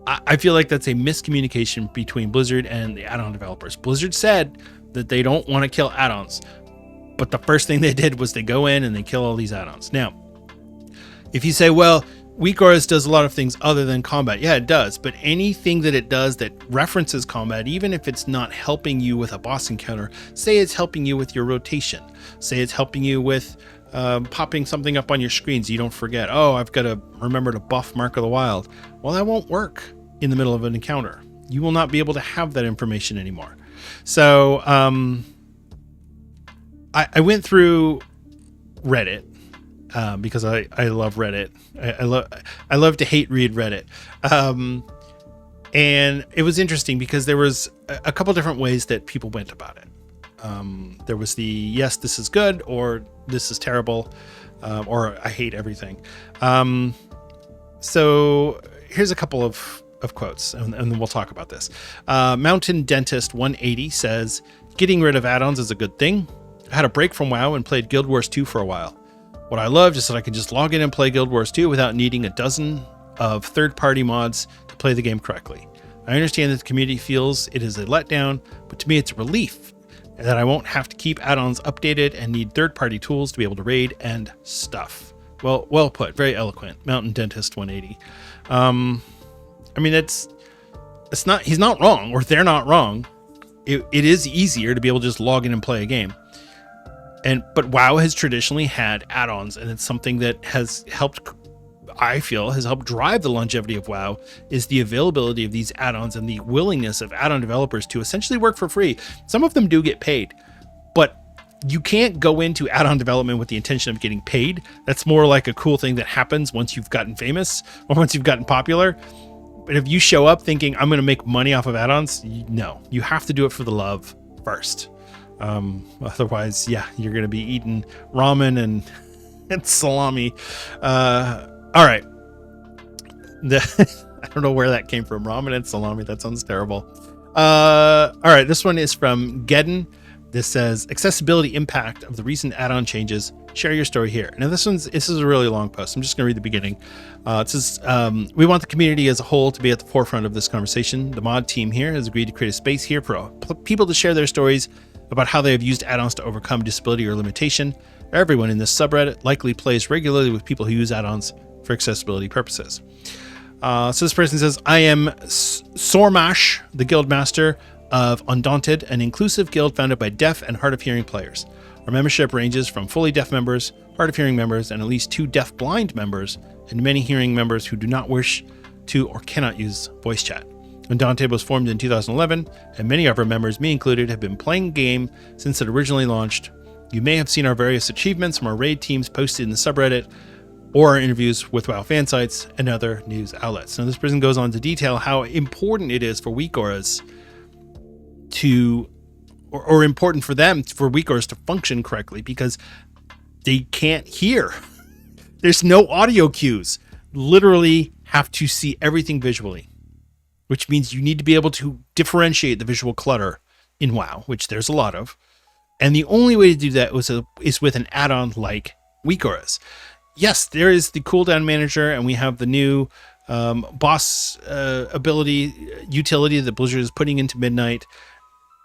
I feel like that's a miscommunication between Blizzard and the add-on developers. Blizzard said that they don't want to kill add-ons, but the first thing they did was they go in and they kill all these add-ons. Now, if you say, well, weak auras does a lot of things other than combat. Yeah, it does. But anything that it does that references combat, even if it's not helping you with a boss encounter, say it's helping you with your rotation, say it's helping you with popping something up on your screen so you don't forget, oh, I've got to remember to buff Mark of the Wild. Well, that won't work in the middle of an encounter. You will not be able to have that information anymore. So I went through Reddit because I love Reddit. I love to hate read Reddit. And it was interesting because there was a couple different ways that people went about it. There was the, yes, this is good, or this is terrible, or I hate everything. So here's a couple of quotes, and then we'll talk about this. Mountain Dentist 180 says, getting rid of add-ons is a good thing. I had a break from WoW and played Guild Wars 2 for a while. What I loved is that I could just log in and play Guild Wars 2 without needing a dozen of third-party mods to play the game correctly. I understand that the community feels it is a letdown, but to me it's a relief that I won't have to keep add-ons updated and need third-party tools to be able to raid and stuff. Well put, very eloquent, Mountain Dentist 180. I mean, it's not, he's not wrong, or they're not wrong. It is easier to be able to just log in and play a game. But WoW has traditionally had add-ons, and it's something that has helped, I feel, has helped drive the longevity of WoW, is the availability of these add-ons and the willingness of add-on developers to essentially work for free. Some of them do get paid, but you can't go into add-on development with the intention of getting paid. That's more like a cool thing that happens once you've gotten famous or once you've gotten popular. But if you show up thinking, I'm going to make money off of add-ons, no, you have to do it for the love first. Otherwise, yeah, you're going to be eating ramen and salami. All right. I don't know where that came from. Ramen and salami. That sounds terrible. All right. This one is from Geddon. This says, accessibility impact of the recent add-on changes. Share your story here. Now, this is a really long post. I'm just going to read the beginning. It says, we want the community as a whole to be at the forefront of this conversation. The mod team here has agreed to create a space here for people to share their stories about how they have used add-ons to overcome disability or limitation. Everyone in this subreddit likely plays regularly with people who use add-ons for accessibility purposes. So this person says, I am Sormash, the guild master of Undaunted, an inclusive guild founded by deaf and hard of hearing players. Our membership ranges from fully deaf members, hard of hearing members, and at least 2 deaf blind members, and many hearing members who do not wish to or cannot use voice chat. Undaunted was formed in 2011, and many of our members, me included, have been playing the game since it originally launched. You may have seen our various achievements from our raid teams posted in the subreddit, or our interviews with WoW fan sites and other news outlets. Now, this person goes on to detail how important it is for weak auras to, or important for them, for weak auras to function correctly, because they can't hear. There's no audio cues. Literally have to see everything visually, which means you need to be able to differentiate the visual clutter in WoW, which there's a lot of. And the only way to do that is with an add-on like weak auras. Yes, there is the cooldown manager, and we have the new boss ability utility that Blizzard is putting into Midnight.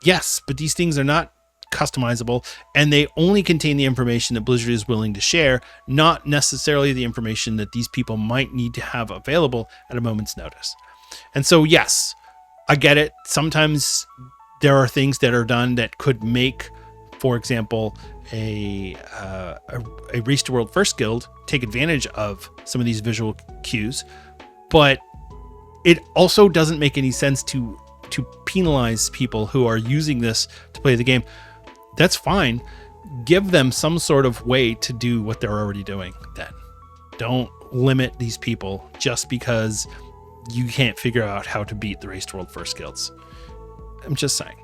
Yes, but these things are not customizable, and they only contain the information that Blizzard is willing to share, not necessarily the information that these people might need to have available at a moment's notice. And so, yes, I get it. Sometimes there are things that are done that could make, for example, a Race to World First guild take advantage of some of these visual cues, but it also doesn't make any sense to penalize people who are using this to play the game. That's fine. Give them some sort of way to do what they're already doing then. Don't limit these people just because you can't figure out how to beat the Race to World First guilds. I'm just saying.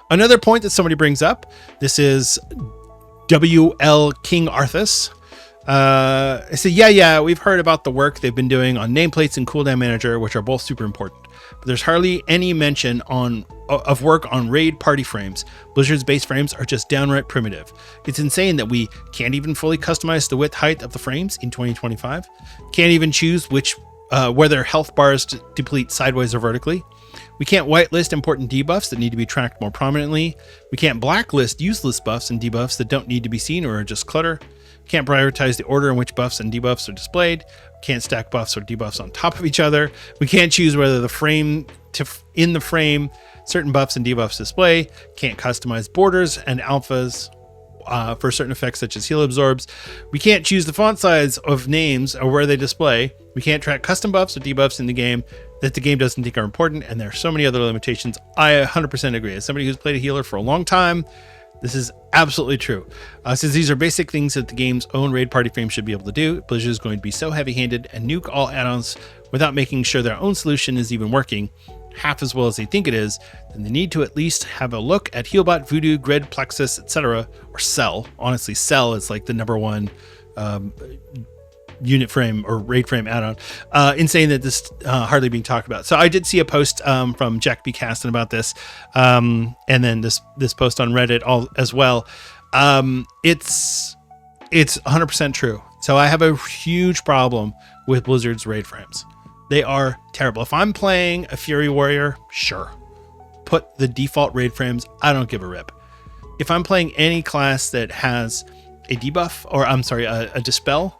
Another point that somebody brings up, this is WL King Arthas. So yeah, we've heard about the work they've been doing on nameplates and cooldown manager, which are both super important. But there's hardly any mention of work on raid party frames. Blizzard's base frames are just downright primitive. It's insane that we can't even fully customize the width height of the frames in 2025. Can't even choose whether health bars deplete sideways or vertically. We can't whitelist important debuffs that need to be tracked more prominently. We can't blacklist useless buffs and debuffs that don't need to be seen or are just clutter. Can't prioritize the order in which buffs and debuffs are displayed. Can't stack buffs or debuffs on top of each other. We can't choose whether in the frame certain buffs and debuffs display. Can't customize borders and alphas for certain effects such as heal absorbs. We can't choose the font size of names or where they display. We can't track custom buffs or debuffs in the game that the game doesn't think are important, and there are so many other limitations. I 100% agree. As somebody who's played a healer for a long time, this is absolutely true. Since these are basic things that the game's own raid party frame should be able to do, Blizzard is going to be so heavy-handed and nuke all add-ons without making sure their own solution is even working half as well as they think it is, then they need to at least have a look at Healbot, Voodoo, Grid, Plexus, etc., or Cell. Honestly, Cell is like the number one unit frame or raid frame add-on. Insane that this hardly being talked about. So I did see a post from Jack B. Caston about this, and then this post on Reddit as well. It's 100% true. So I have a huge problem with Blizzard's raid frames. They are terrible. If I'm playing a Fury Warrior, sure, put the default raid frames. I don't give a rip. If I'm playing any class that has a debuff, or a dispel,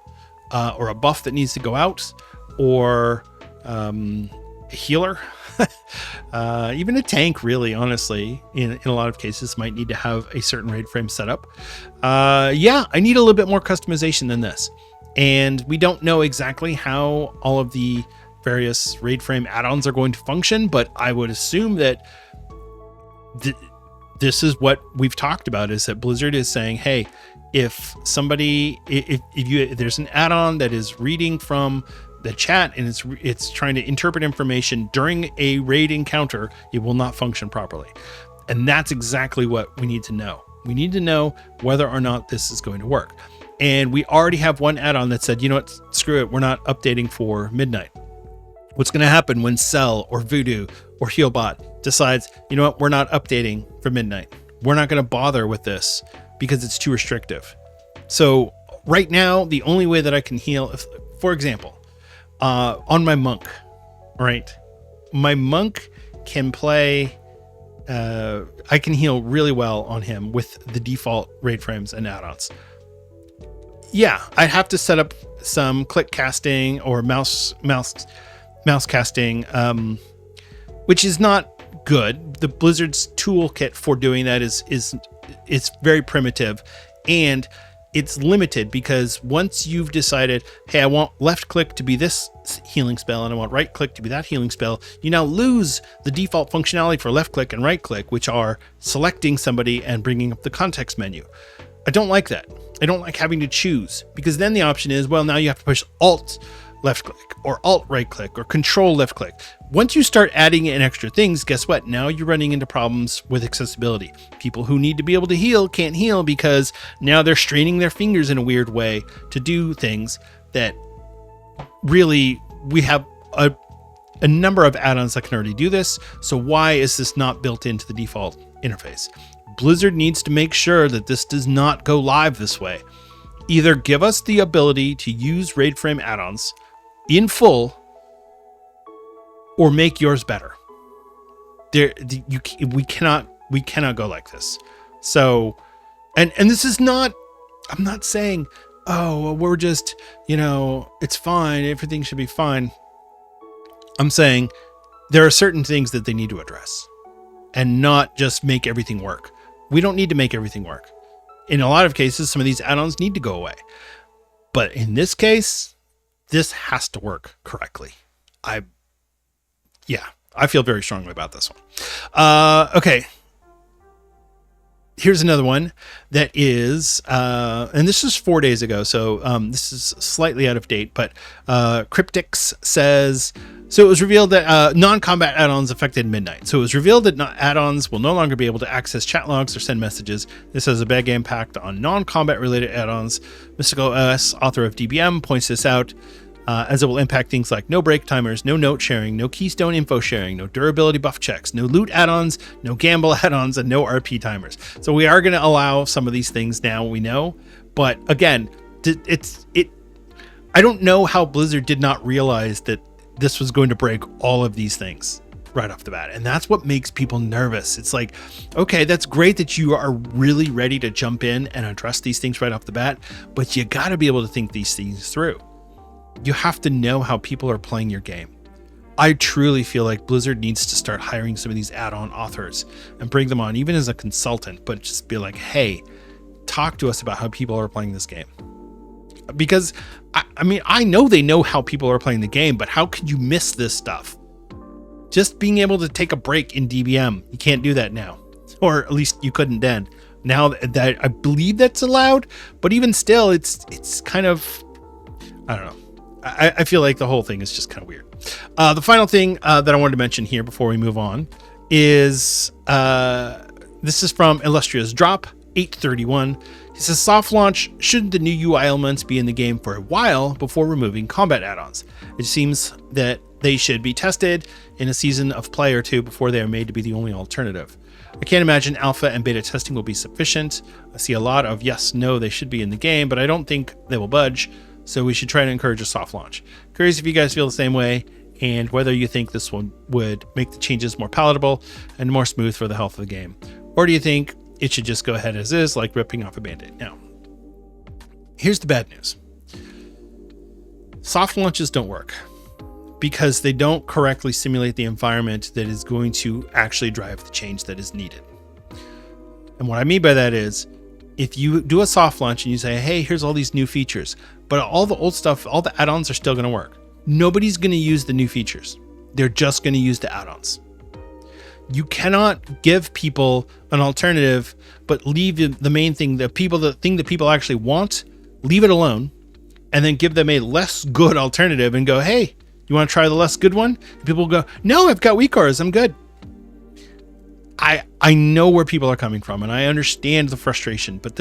or a buff that needs to go out, or a healer, even a tank, really, honestly, in a lot of cases, might need to have a certain raid frame set up. I need a little bit more customization than this. And we don't know exactly how all of the various raid frame add-ons are going to function, but I would assume that this is what we've talked about, is that Blizzard is saying, hey, if there's an add-on that is reading from the chat and it's trying to interpret information during a raid encounter, it will not function properly. And that's exactly what we need to know. We need to know whether or not this is going to work. And we already have one add-on that said, you know what, screw it, we're not updating for Midnight. What's going to happen when Cell or Voodoo or Healbot decides, you know what, we're not updating for Midnight. We're not going to bother with this because it's too restrictive. So right now, the only way that I can heal, for example, on my monk, right? My monk can play, I can heal really well on him with the default raid frames and add-ons. Yeah, I'd have to set up some click casting or mouse casting, which is not good. The Blizzard's toolkit for doing that is very primitive, and it's limited because once you've decided, hey, I want left click to be this healing spell and I want right click to be that healing spell, you now lose the default functionality for left click and right click, which are selecting somebody and bringing up the context menu. I don't like that. I don't like having to choose, because then the option is, well, now you have to push Alt left click or Alt right click or Control left click. Once you start adding in extra things, guess what? Now you're running into problems with accessibility. People who need to be able to heal can't heal because now they're straining their fingers in a weird way to do things that really, we have a number of add-ons that can already do this. So why is this not built into the default interface? Blizzard needs to make sure that this does not go live this way. Either give us the ability to use raid frame add-ons in full, or make yours better. We cannot go like this. So, and this is not, I'm not saying, oh, well, we're just, it's fine, everything should be fine. I'm saying there are certain things that they need to address and not just make everything work. We don't need to make everything work. In a lot of cases, some of these add-ons need to go away. But in this case, this has to work correctly. I feel very strongly about this one. Okay. Here's another one that is, and this is 4 days ago, so this is slightly out of date, but Cryptix says, So it was revealed that non-combat add-ons affected Midnight. So it was revealed that add-ons will no longer be able to access chat logs or send messages. This has a big impact on non-combat related add-ons. Mystical OS, author of DBM, points this out as it will impact things like no break timers, no note sharing, no keystone info sharing, no durability buff checks, no loot add-ons, no gamble add-ons, and no RP timers. So we are going to allow some of these things now, we know. But again, I don't know how Blizzard did not realize that this was going to break all of these things right off the bat. And that's what makes people nervous. It's like, okay, that's great that you are really ready to jump in and address these things right off the bat, but you got to be able to think these things through. You have to know how people are playing your game. I truly feel like Blizzard needs to start hiring some of these add-on authors and bring them on, even as a consultant, but just be like, hey, talk to us about how people are playing this game. Because I mean, I know they know how people are playing the game, but how could you miss this stuff? Just being able to take a break in DBM, you can't do that now, or at least you couldn't then. Now that I believe that's allowed, but even still, it's kind of, I don't know. I feel like the whole thing is just kind of weird. The final thing that I wanted to mention here before we move on is this is from Illustrious Drop 831. He says, soft launch, shouldn't the new UI elements be in the game for a while before removing combat add-ons? It seems that they should be tested in a season of play or two before they are made to be the only alternative. I can't imagine alpha and beta testing will be sufficient. I see a lot of yes, no, they should be in the game, but I don't think they will budge, so we should try to encourage a soft launch. Curious if you guys feel the same way, and whether you think this one would make the changes more palatable and more smooth for the health of the game. Or do you think it should just go ahead as is, like ripping off a Band-Aid? Now, here's the bad news. Soft launches don't work because they don't correctly simulate the environment that is going to actually drive the change that is needed. And what I mean by that is, if you do a soft launch and you say, hey, here's all these new features, but all the old stuff, all the add-ons are still going to work. Nobody's going to use the new features. They're just going to use the add-ons. You cannot give people an alternative, but leave the main thing, the thing that people actually want, leave it alone, and then give them a less good alternative and go, hey, you want to try the less good one? And people go, no, I've got weak auras, I'm good. I know where people are coming from, and I understand the frustration, but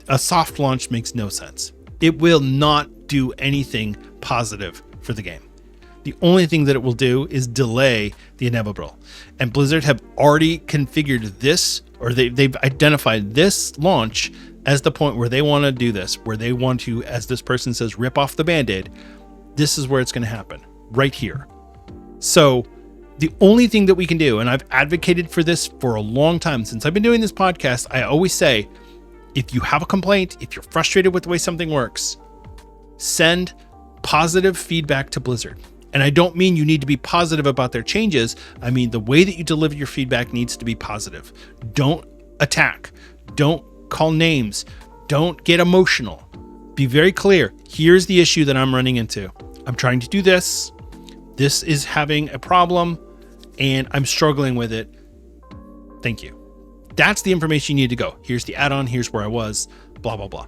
a soft launch makes no sense. It will not do anything positive for the game. The only thing that it will do is delay the inevitable. And Blizzard have already configured this, or they've identified this launch as the point where they want to do this, where they want to, as this person says, rip off the Band-Aid. This is where it's going to happen, right here. So the only thing that we can do, and I've advocated for this for a long time, since I've been doing this podcast, I always say, if you have a complaint, if you're frustrated with the way something works, send positive feedback to Blizzard. And I don't mean you need to be positive about their changes. I mean, the way that you deliver your feedback needs to be positive. Don't attack. Don't call names. Don't get emotional. Be very clear. Here's the issue that I'm running into. I'm trying to do this. This is having a problem, and I'm struggling with it. Thank you. That's the information you need to go. Here's the add-on. Here's where I was. Blah, blah, blah.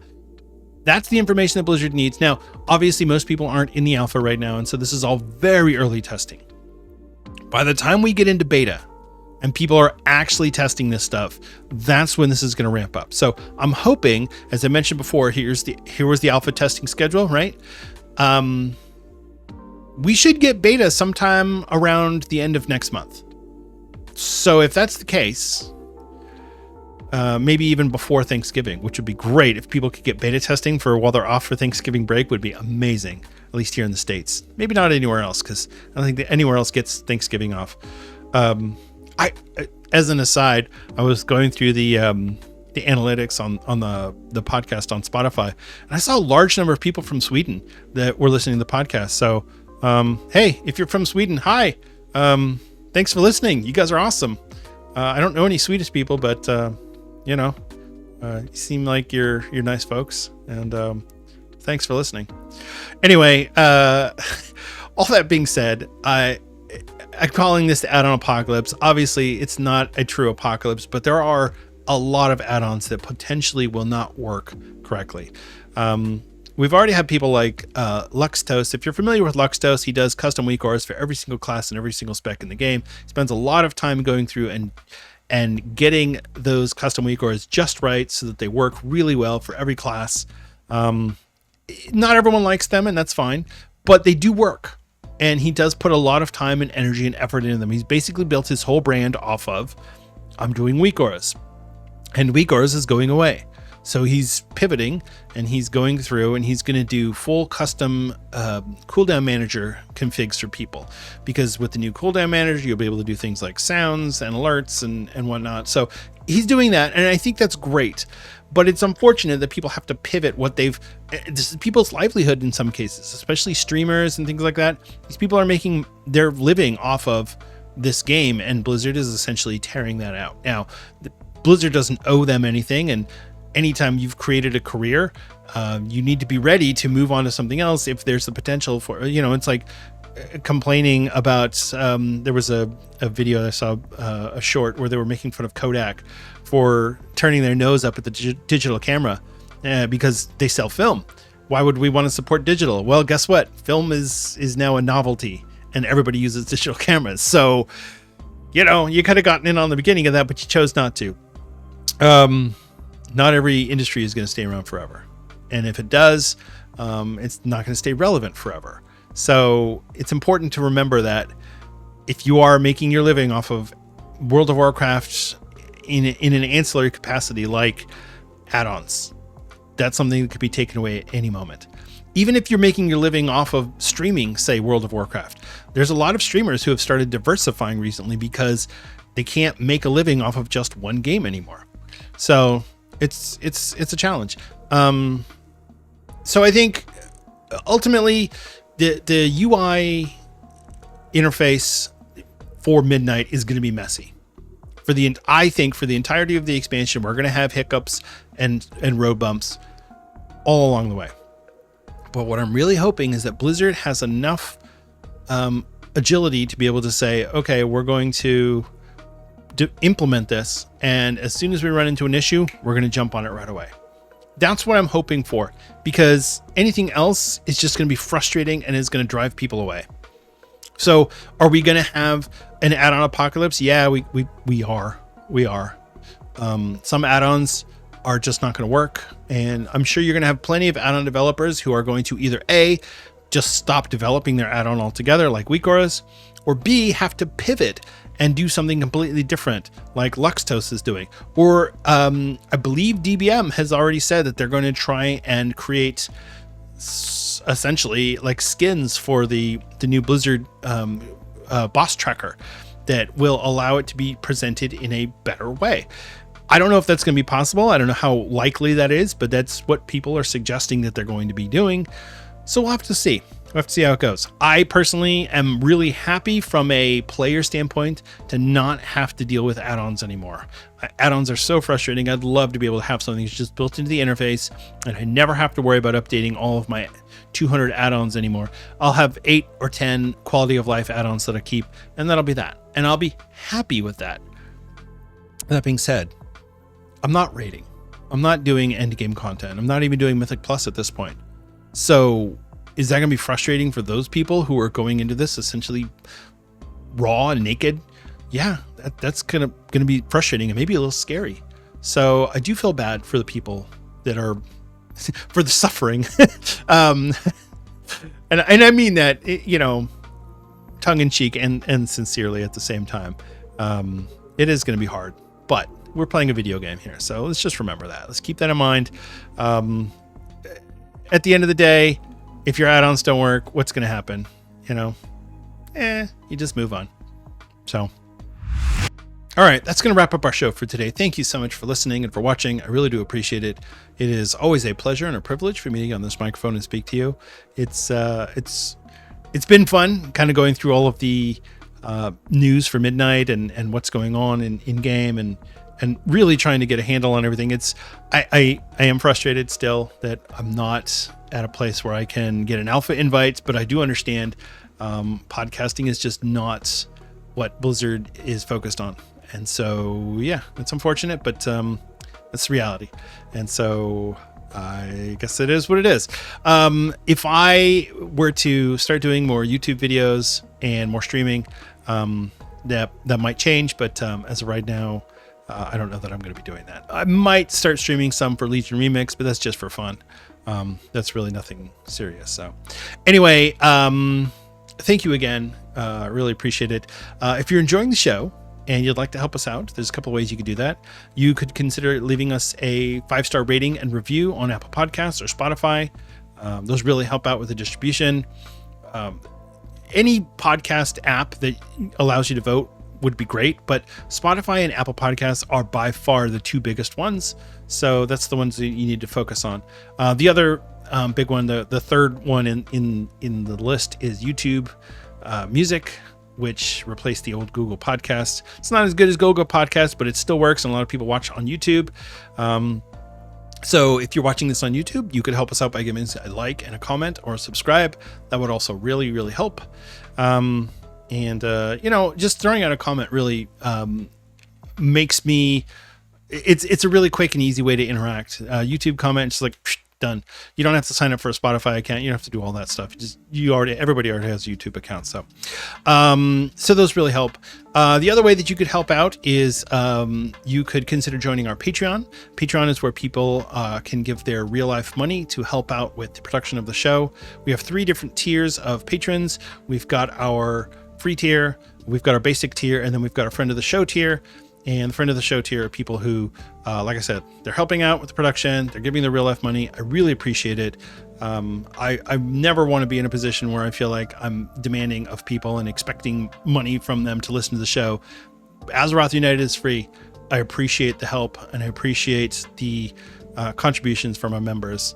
That's the information that Blizzard needs. Now, obviously, most people aren't in the alpha right now, and so this is all very early testing. By the time we get into beta and people are actually testing this stuff, that's when this is going to ramp up. So I'm hoping, as I mentioned before, here was the alpha testing schedule, right? We should get beta sometime around the end of next month. So if that's the case, maybe even before Thanksgiving, which would be great. If people could get beta testing for while they're off for Thanksgiving break, would be amazing, at least here in the States. Maybe not anywhere else, because I don't think that anywhere else gets Thanksgiving off. As an aside, I was going through the analytics on the podcast on Spotify, and I saw a large number of people from Sweden that were listening to the podcast. So, hey, if you're from Sweden, hi. Thanks for listening. You guys are awesome. I don't know any Swedish people, but you seem like you're nice folks, and thanks for listening. Anyway, all that being said, I'm calling this the add-on apocalypse. Obviously, it's not a true apocalypse, but there are a lot of add-ons that potentially will not work correctly. we've already had people like Luxtos. If you're familiar with Luxtos, he does custom weak auras for every single class and every single spec in the game. He spends a lot of time going through and getting those custom weak auras just right so that they work really well for every class. Not everyone likes them, and that's fine, but they do work. And he does put a lot of time and energy and effort into them. He's basically built his whole brand off of, I'm doing weak auras, and weak auras is going away. So he's pivoting and he's going through and he's going to do full custom cooldown manager configs for people, because with the new cooldown manager, you'll be able to do things like sounds and alerts and whatnot. So he's doing that. And I think that's great, but it's unfortunate that people have to pivot this is people's livelihood in some cases, especially streamers and things like that. These people are making their living off of this game, and Blizzard is essentially tearing that out. Now, Blizzard doesn't owe them anything, and anytime you've created a career, you need to be ready to move on to something else if there's the potential for, it's like complaining about, there was a video I saw, a short where they were making fun of Kodak for turning their nose up at the digital camera because they sell film. Why would we want to support digital? Well, guess what? Film is now a novelty and everybody uses digital cameras. So, you could have gotten in on the beginning of that, but you chose not to. Not every industry is going to stay around forever. And if it does, it's not going to stay relevant forever. So it's important to remember that if you are making your living off of World of Warcraft in an ancillary capacity like add-ons, that's something that could be taken away at any moment. Even if you're making your living off of streaming, say World of Warcraft, there's a lot of streamers who have started diversifying recently because they can't make a living off of just one game anymore. So it's a challenge. So I think ultimately the UI interface for Midnight is going to be messy. I think for the entirety of the expansion, we're going to have hiccups and road bumps all along the way. But what I'm really hoping is that Blizzard has enough agility to be able to say, okay, we're going to implement this, and as soon as we run into an issue, we're going to jump on it right away. That's what I'm hoping for, because anything else is just going to be frustrating and is going to drive people away. So are we going to have an add-on apocalypse? Yeah, we are. Some add-ons are just not going to work, and I'm sure you're going to have plenty of add-on developers who are going to either A, just stop developing their add-on altogether like weak auras, or B, have to pivot and do something completely different like Luxtos is doing. Or I believe DBM has already said that they're going to try and create essentially like skins for the new Blizzard boss tracker that will allow it to be presented in a better way. I don't know if that's going to be possible. I don't know how likely that is, but that's what people are suggesting that they're going to be doing. So we'll have to see. We'll have to see how it goes. I personally am really happy from a player standpoint to not have to deal with add-ons anymore. Add-ons are so frustrating. I'd love to be able to have something that's just built into the interface and I never have to worry about updating all of my 200 add-ons anymore. I'll have 8 or 10 quality of life add-ons that I keep, and that'll be that. And I'll be happy with that. That being said, I'm not raiding. I'm not doing endgame content. I'm not even doing Mythic Plus at this point. So is that going to be frustrating for those people who are going into this essentially raw and naked? Yeah, that's going to be frustrating and maybe a little scary. So I do feel bad for the people that are for the suffering. And I mean that, tongue in cheek and sincerely at the same time. It is going to be hard, but we're playing a video game here. So let's just remember that. Let's keep that in mind. At the end of the day, if your add-ons don't work, what's going to happen? You just move on. So, all right, that's going to wrap up our show for today. Thank you so much for listening and for watching. I really do appreciate it. It is always a pleasure and a privilege for me to get on this microphone and speak to you. It's been fun kind of going through all of the news for Midnight and what's going on in game and really trying to get a handle on everything. I am frustrated still that I'm not at a place where I can get an alpha invite, but I do understand podcasting is just not what Blizzard is focused on. And so, yeah, it's unfortunate, but that's the reality. And so I guess it is what it is. If I were to start doing more YouTube videos and more streaming, that might change. But as of right now, I don't know that I'm going to be doing that. I might start streaming some for Legion Remix, but that's just for fun. That's really nothing serious. So anyway, thank you again. Really appreciate it. If you're enjoying the show and you'd like to help us out, there's a couple of ways you could do that. You could consider leaving us a 5-star rating and review on Apple Podcasts or Spotify. Those really help out with the distribution. Any podcast app that allows you to vote would be great, but Spotify and Apple Podcasts are by far the two biggest ones. So that's the ones that you need to focus on. The other big one, the third one in the list is YouTube Music, which replaced the old Google Podcast. It's not as good as Google Podcast, but it still works, and a lot of people watch on YouTube. So if you're watching this on YouTube, you could help us out by giving us a like and a comment or a subscribe. That would also really, really help. Just throwing out a comment really makes me, it's a really quick and easy way to interact. YouTube comment, just like, done. You don't have to sign up for a Spotify account. You don't have to do all that stuff. Everybody already has a YouTube account. So those really help. The other way that you could help out is you could consider joining our Patreon. Patreon is where people can give their real life money to help out with the production of the show. We have 3 different tiers of patrons. We've got our free tier, we've got our basic tier, and then we've got our friend of the show tier. And the friend of the show tier are people who, like I said, they're helping out with the production. They're giving their real life money. I really appreciate it. I never want to be in a position where I feel like I'm demanding of people and expecting money from them to listen to the show. Azeroth United is free. I appreciate the help, and I appreciate the contributions from our members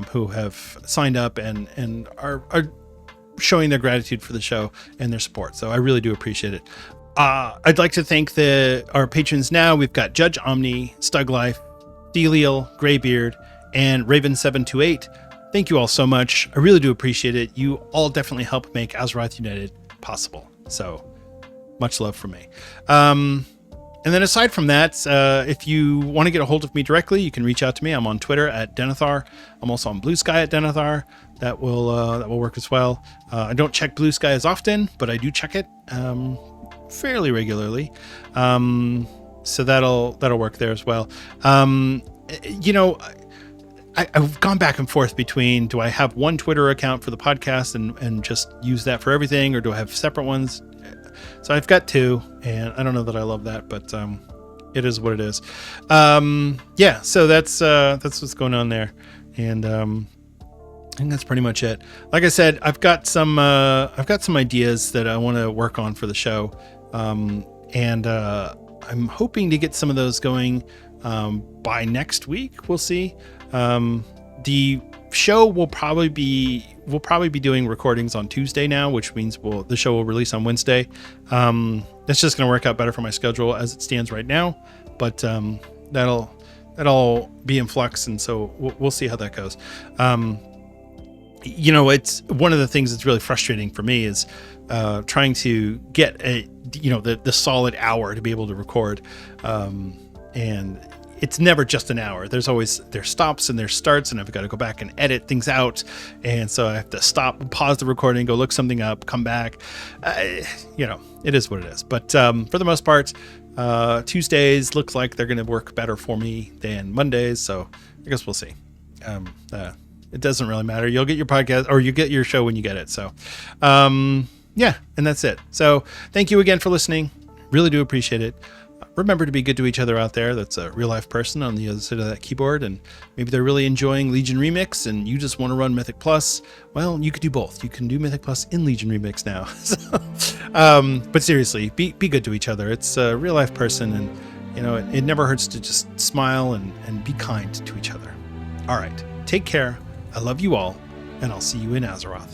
who have signed up and are showing their gratitude for the show and their support. So I really do appreciate it. I'd like to thank our patrons now. We've got Judge Omni, Stuglife, Thelial, Greybeard, and Raven728. Thank you all so much. I really do appreciate it. You all definitely help make Azeroth United possible. So much love from me. And then aside from that, if you want to get a hold of me directly, you can reach out to me. I'm on Twitter at Denethar. I'm also on Blue Sky at Denethar. That will work as well. I don't check Blue Sky as often, but I do check it fairly regularly. So that'll work there as well. I've gone back and forth between, do I have one Twitter account for the podcast and just use that for everything, or do I have separate ones? So I've got 2, and I don't know that I love that, but it is what it is. So that's what's going on there, and I think that's pretty much it. Like I said, I've got some ideas that I want to work on for the show, and I'm hoping to get some of those going by next week. We'll see. The show will probably be doing recordings on Tuesday now, which means the show will release on Wednesday. That's just going to work out better for my schedule as it stands right now, but that'll be in flux, and so we'll see how that goes. It's one of the things that's really frustrating for me is trying to get the solid hour to be able to record, and it's never just an hour. There's stops and there's starts, and I've got to go back and edit things out, and so I have to stop, pause the recording, go look something up, come back. It is what it is. But for the most part, Tuesdays look like they're going to work better for me than Mondays, so I guess we'll see. It doesn't really matter. You'll get your podcast, or you get your show when you get it. So, and that's it. So thank you again for listening. Really do appreciate it. Remember to be good to each other out there. That's a real life person on the other side of that keyboard, and maybe they're really enjoying Legion Remix and you just want to run Mythic Plus. Well, you could do both. You can do Mythic Plus in Legion Remix now. But seriously, be good to each other. It's a real life person, and it never hurts to just smile and be kind to each other. All right, take care. I love you all, and I'll see you in Azeroth.